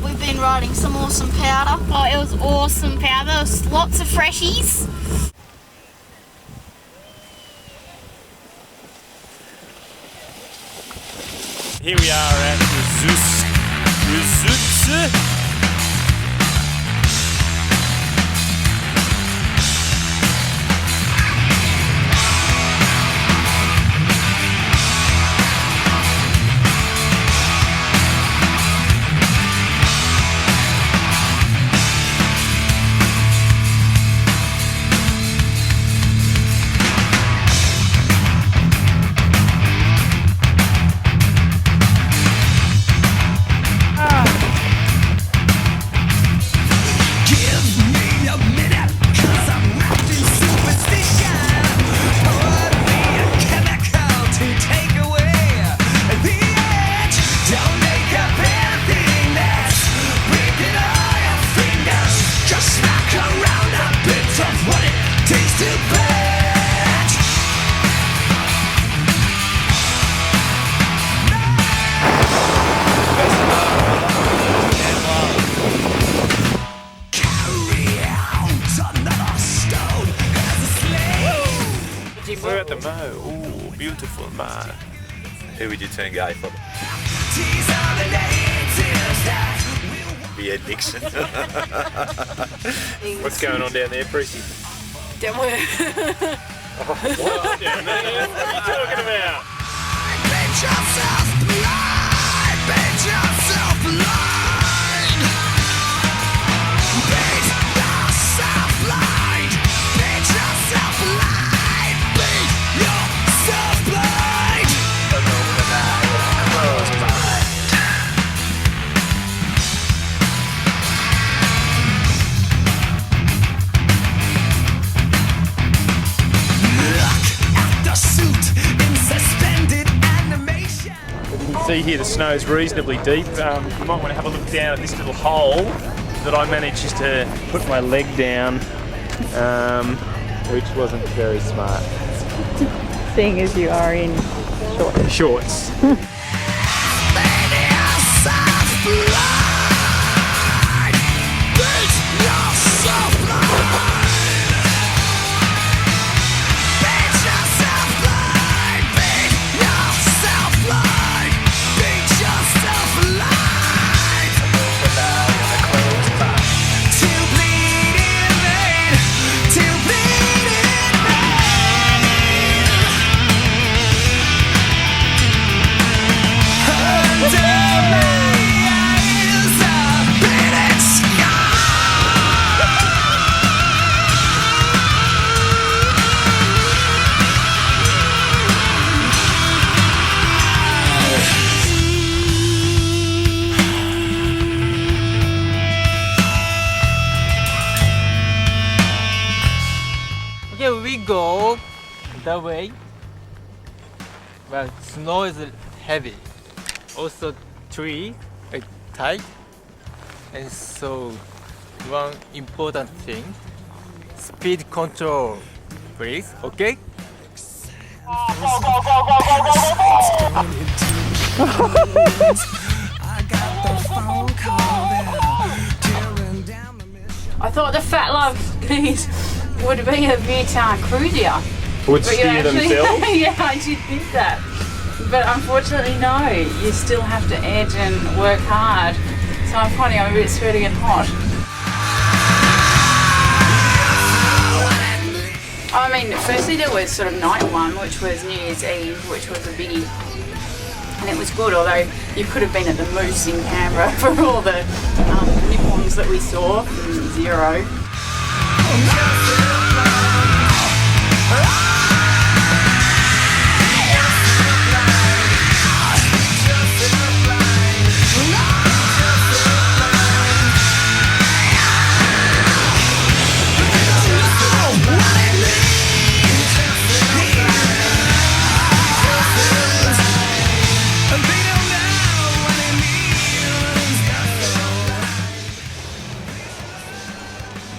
We've been riding some awesome powder. Oh, it was awesome powder. There was lots of freshies. Here we are at Rusutsu. We're at the Mo. Ooh, beautiful man. Who would you turn gay for? Beard Nixon. What's going on down there, Prissy? Don't worry. What? Down there? What are you talking about? See here the snow is reasonably deep. You might want to have a look down at this little hole that I managed to put my leg down, which wasn't very smart. Seeing as you are in Shorts. We go the way, but snow is heavy. Also tree tight, and so one important thing: speed control, please. Okay? I thought the Fat Love speed would be a bit cruisier. Would steer themselves? Yeah, I did think that. But unfortunately, no. You still have to edge and work hard. So I'm finding I'm a bit sweaty and hot. I mean, firstly there was sort of night one, which was New Year's Eve, which was a biggie. And it was good, although you could have been at the Moose in Canberra for all the Nippons that we saw from zero.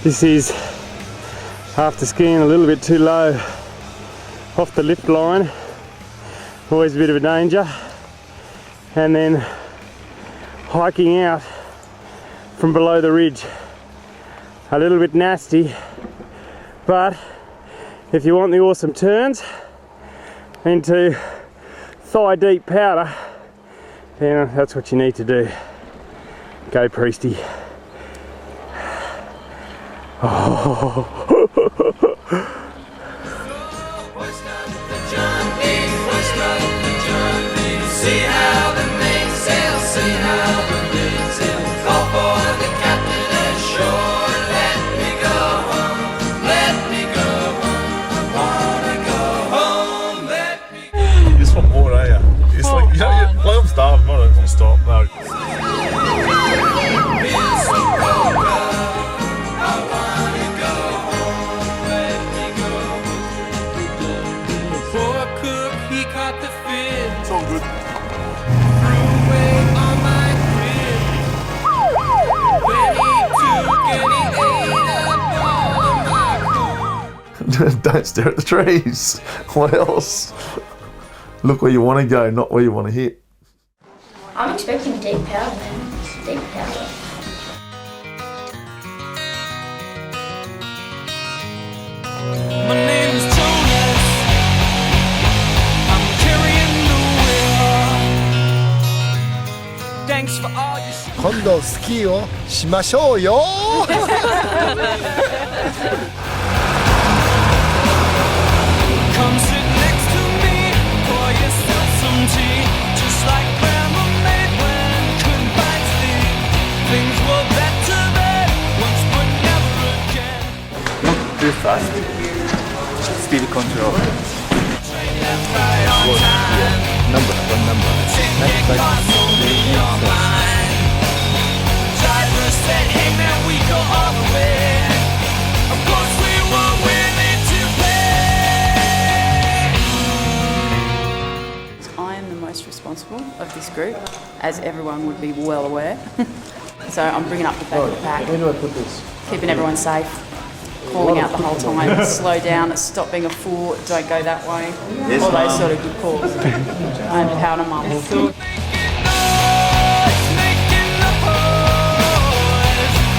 This is after skiing a little bit too low off the lift line, always a bit of a danger, and then hiking out from below the ridge, a little bit nasty, but if you want the awesome turns into thigh deep powder, then that's what you need to do. Go Priesty. Oh. See how the mainsail, see how the mainsail. Call for the captain ashore. Let me go home, let me go home. I wanna go home, let me go. You just want more, don't you? It's like, you know, like I'm starving, I don't want to stop, no. Don't stare at the trees. What else? Look where you want to go, not where you want to hit. I'm expecting deep powder, man. Deep powder. My name is Jonas. I'm carrying the wheel. Thanks for all your 今度スキーをしましょうよ。 Come sit next to me, pour yourself some tea. Just like Grandma made when couldn't find sleep. Things were better then, once but never again. Not too fast. Speed control. Train left right on time. Number. Ticket cost only your mind. Driver said, hey man, we go all the way. Of course we were willing to pay. I am the most responsible of this group, as everyone would be well aware. So I'm bringing up the back of the pack, Where do I put this? keeping everyone safe, calling out the whole time, slow down, stop being a fool, don't go that way, all those sort of good calls. I'm Powder Mama. Noise, making the noise.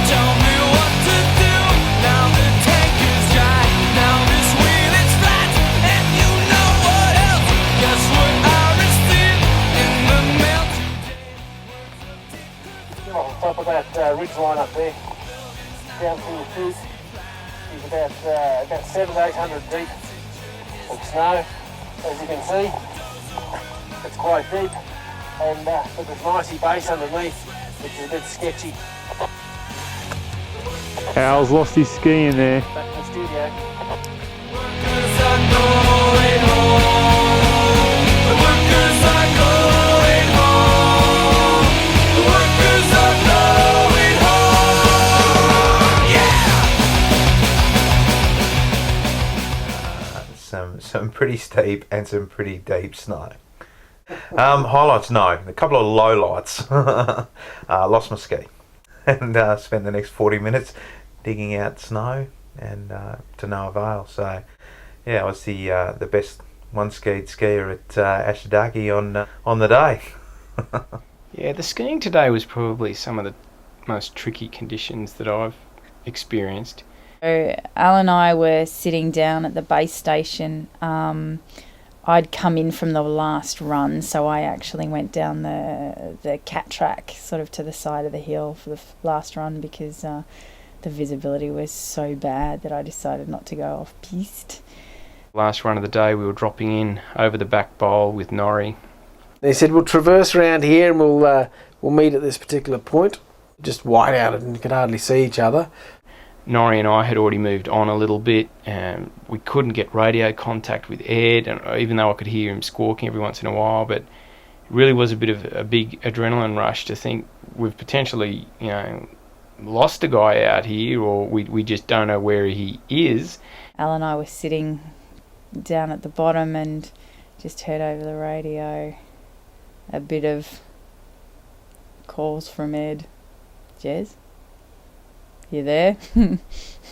Tell me what to do. Now the tank is dry. Now this wheel is flat. And you know what else? Guess what I received in the mail today? On top of that ridge line up there, down from the chute, is about 700 to 800 deep of snow. As you can see, it's quite deep, and but there's an icy base underneath, which is a bit sketchy. Al's lost his ski in there. Back in the studio. Workers are going home. The workers are going home. The workers are going home. Yeah! Some pretty steep and some pretty deep snow. Highlights, no. A couple of lowlights. Lost my ski and spent the next 40 minutes digging out snow and to no avail. So yeah, I was the best one-skied skier at Asashidaki on the day. Yeah, the skiing today was probably some of the most tricky conditions that I've experienced. So Al and I were sitting down at the base station. I'd come in from the last run, so I actually went down the cat track sort of to the side of the hill for the last run because the visibility was so bad that I decided not to go off piste. Last run of the day, we were dropping in over the back bowl with Nori. They said, we'll traverse around here and we'll meet at this particular point. Just white out and you could hardly see each other. Nori and I had already moved on a little bit, and we couldn't get radio contact with Ed, and even though I could hear him squawking every once in a while, but it really was a bit of a big adrenaline rush to think we've potentially, lost a guy out here, or we just don't know where he is. Al and I were sitting down at the bottom and just heard over the radio a bit of calls from Ed. Jez? You there?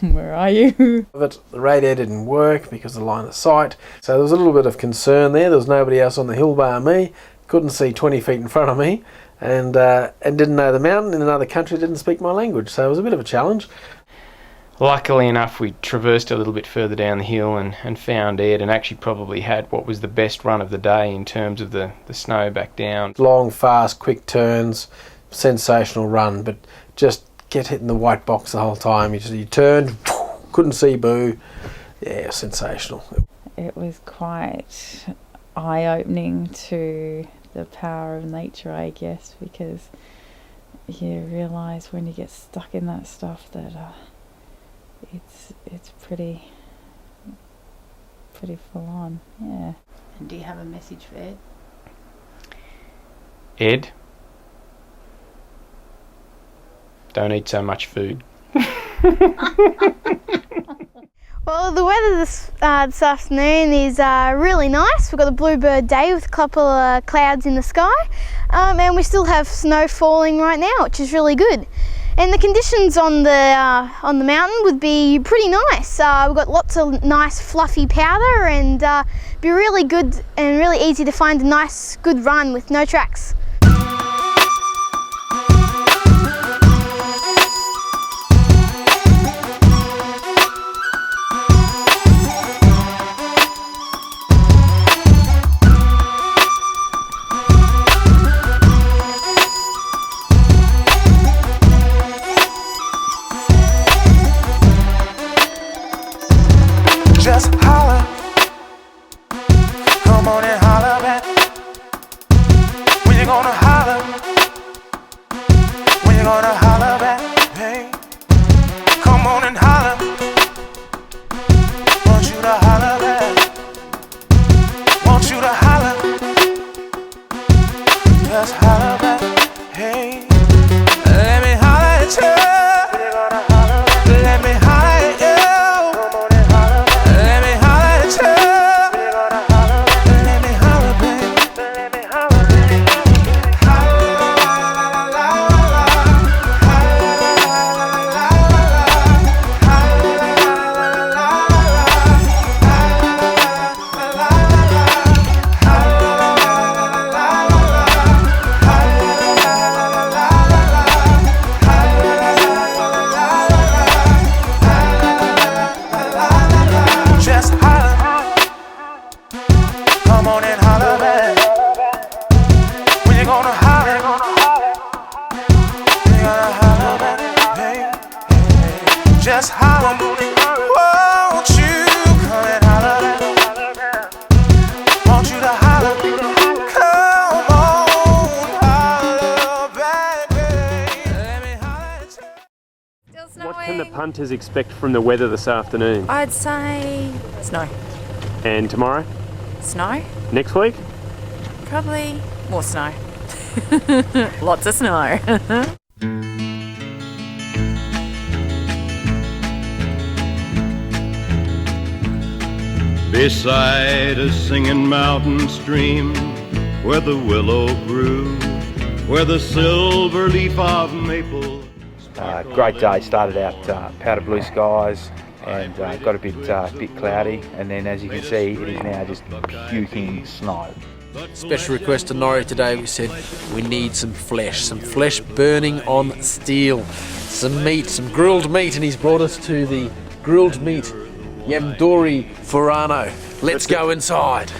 Where are you? But the radio didn't work because of the line of sight. So there was a little bit of concern there. There was nobody else on the hill bar me. Couldn't see 20 feet in front of me. And didn't know the mountain in another country, didn't speak my language. So it was a bit of a challenge. Luckily enough, we traversed a little bit further down the hill and found Ed, and actually probably had what was the best run of the day in terms of the snow back down. Long, fast, quick turns, sensational run, but just get hit in the white box the whole time. You turned, couldn't see Boo. Yeah, sensational. It was quite eye-opening to the power of nature, I guess, because you realise when you get stuck in that stuff that it's pretty full on, yeah. And do you have a message for Ed? Ed, don't eat so much food. Well, the weather this afternoon is really nice. We've got a bluebird day with a couple of clouds in the sky, and we still have snow falling right now, which is really good. And the conditions on the mountain would be pretty nice. We've got lots of nice fluffy powder, and be really good and really easy to find a nice good run with no tracks. Just holler, come on and holler back. When you gonna holler? When you gonna holler back? Hey, come on and holler. Want you to holler back. Want you to holler. Just holler back. Hey, let me holler at you. Let me holler at you. Just holler, won't you come and holler? Want you to holler, come on, holler, baby. Let me holler at you. What can the punters expect from the weather this afternoon? I'd say snow. And tomorrow? Snow. Next week? Probably more snow. Lots of snow. Beside a singing mountain stream, where the willow grew, where the silver leaf of maple. Great day. Started out powder blue skies and got a bit cloudy, and then as you can see, it is now just puking snow. Special request to Nori today. We said we need some flesh burning on steel, some meat, some grilled meat, and he's brought us to the grilled meat Yamdori Furano. Let's go inside.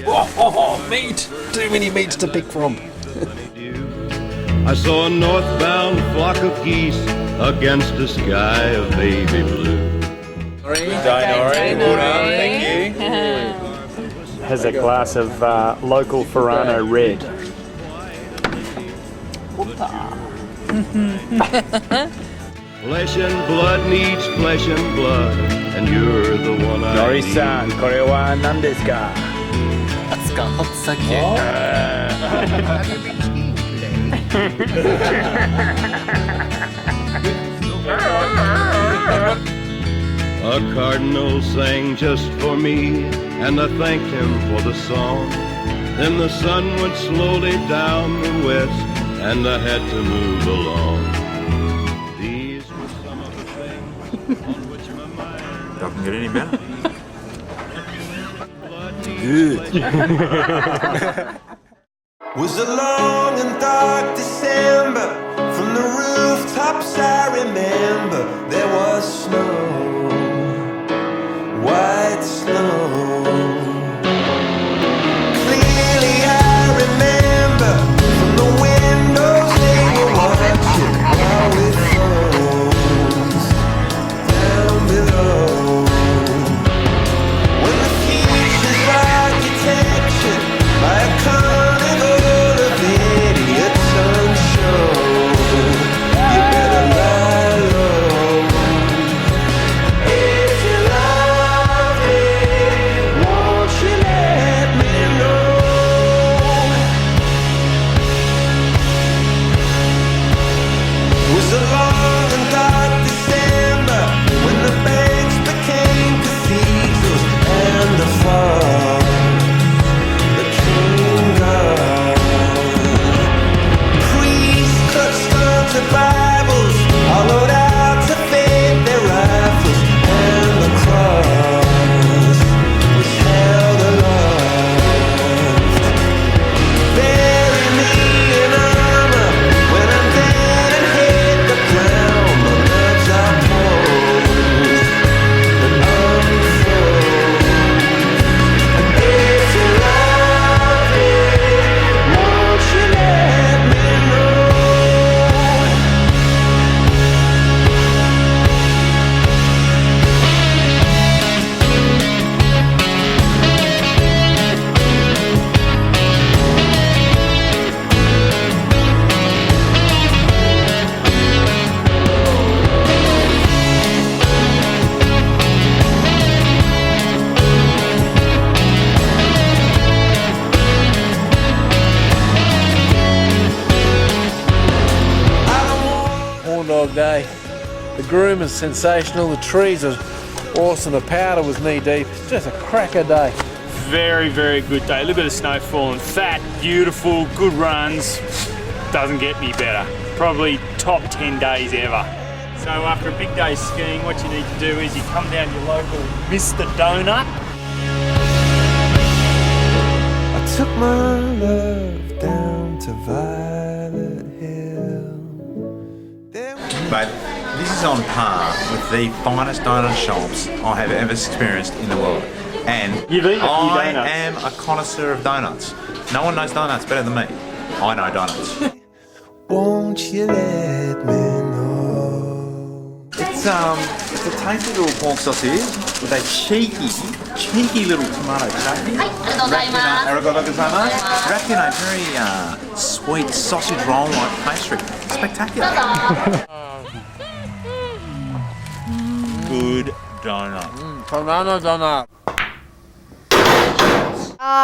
Oh, meat! Too many meats to pick from. I saw a northbound flock of geese against a sky of baby blue. Thank you. Has a glass of local Furano red. Flesh and blood needs flesh and blood, and you're the one I Nori-San, need. これは何ですか? A cardinal sang just for me, and I thanked him for the song. Then the sun went slowly down the west, and I had to move along. These were some of the things on which my mind Doesn't get any better. Was a long and dark December. From the rooftops I remember there was snow, white snow. Clearly I remember from the windows they were watching while we froze down below. When the future's architecture by a carnival of idiots on show, you better lie low. If you love me, won't you let me know? It was a long and dark December when the banks became cathedrals and the fall the king gone. Priests clutched onto Bibles, hollowed out to fit their rifles, and the cross was held aloft. Bury me in armor when I'm dead and hit the ground. The nerves are posed and unfold. And if you love me, won't you let me know? Horn Dog Day. The groom is sensational, the trees are awesome, the powder was knee deep. Just a cracker day. Very, very good day. A little bit of snow falling. Fat, beautiful, good runs. Doesn't get any better. Probably top 10 days ever. So after a big day skiing, what you need to do is you come down to your local Mr. Donut. I took my love down to Violet Hill. But this is on par with the finest donut shops I have ever experienced in the world. And You've eaten a few I donuts. am a connoisseur of donuts. No one knows donuts better than me. I know donuts. Won't you let me know? It's a tasty little pork sausage with a cheeky little tomato chutney. Arigatou gozaimasu. Wrapped in a very sweet sausage roll-like pastry. Spectacular. Good donut. Furano donut.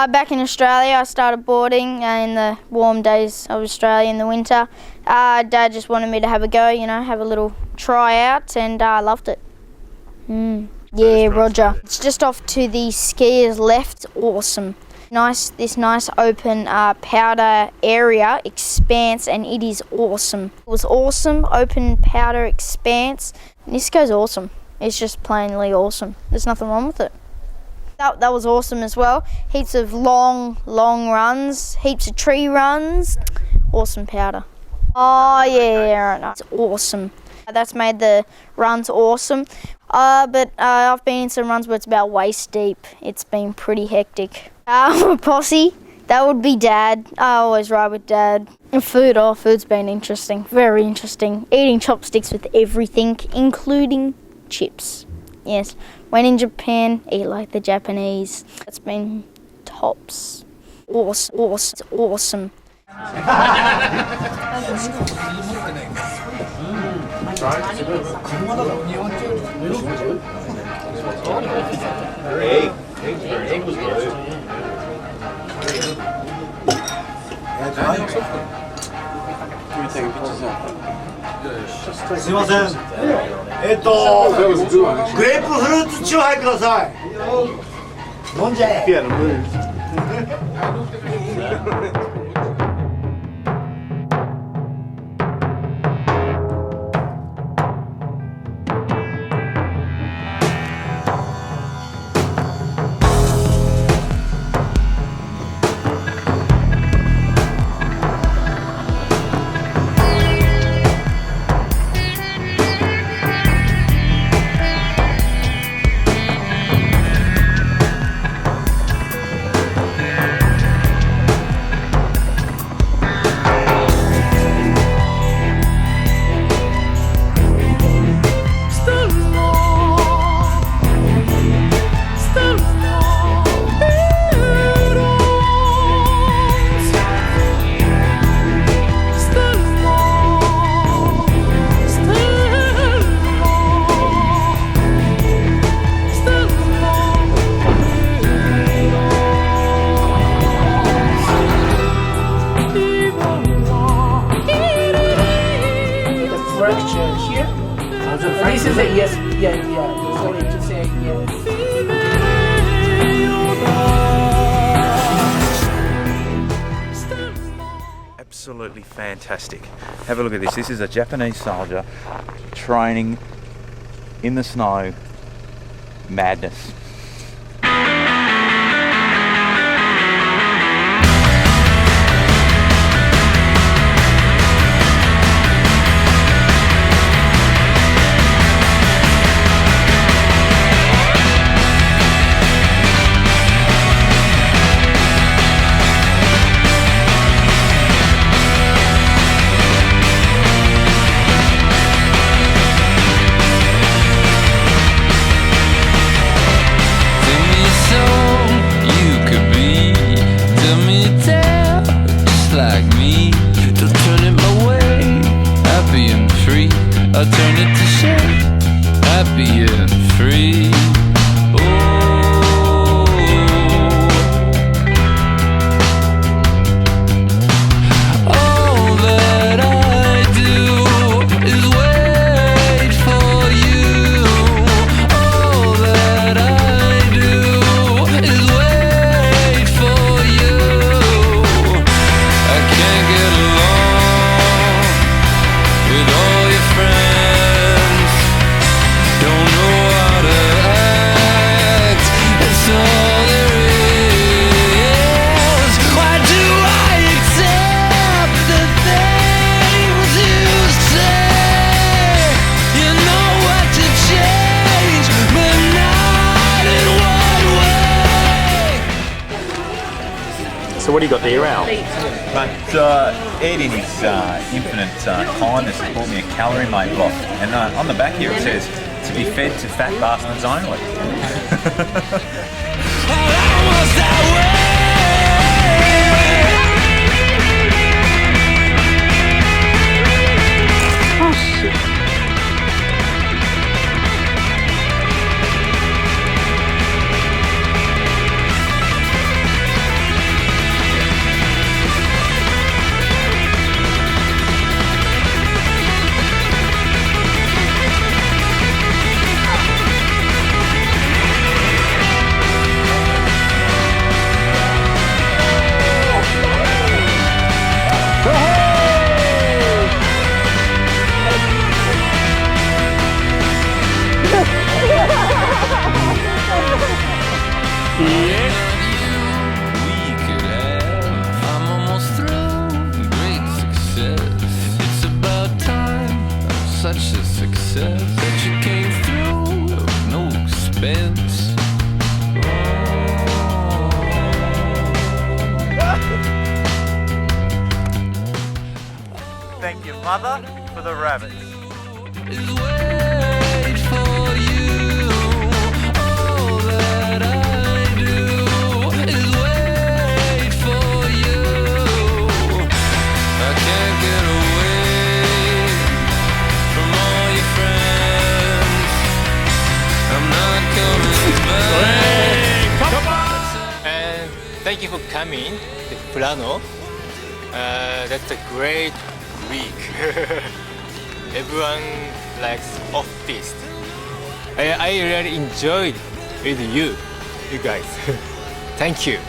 Back in Australia, I started boarding in the warm days of Australia in the winter. Dad just wanted me to have a go, have a little try out, and I loved it. Yeah, Roger. It's just off to the skiers left. Awesome. This nice open powder area, expanse, and it is awesome. It was awesome, open powder expanse. Nisiko's awesome. It's just plainly awesome. There's nothing wrong with it. That was awesome as well. Heaps of long runs, heaps of tree runs. Awesome powder. Oh yeah, it's awesome. That's made the runs awesome. But I've been in some runs where it's about waist deep. It's been pretty hectic. Posse, That would be Dad. I always ride with Dad. And food's been interesting, very interesting. Eating chopsticks with everything, including chips. Yes, when in Japan, eat like the Japanese. It's been tops. Awesome. This is a yes, yeah. Sorry to say yes. Absolutely fantastic. Have a look at this. This is a Japanese soldier training in the snow. Madness. I turn it to shade, happy and free. All that I do is wait for you. All that I do is wait for you. I can't get along with all your friends. Don't know how to act, it's all there is. Why do I accept the things you say? You know what to change, but not in what way? So what do you got there, Al? But Ed, in his infinite kindness, has bought me a calorie mate block, and on the back here it says, to be fed to fat bastards only. Oh shit. mother for the rabbits. Wait for you. All that I do is wait for you. I can't get away from all your friends. I'm not coming back. And thank you for coming to Furano. That's a great week. Everyone likes off-piste. I really enjoyed with you guys. Thank you.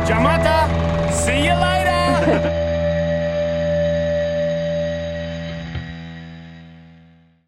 Jamata!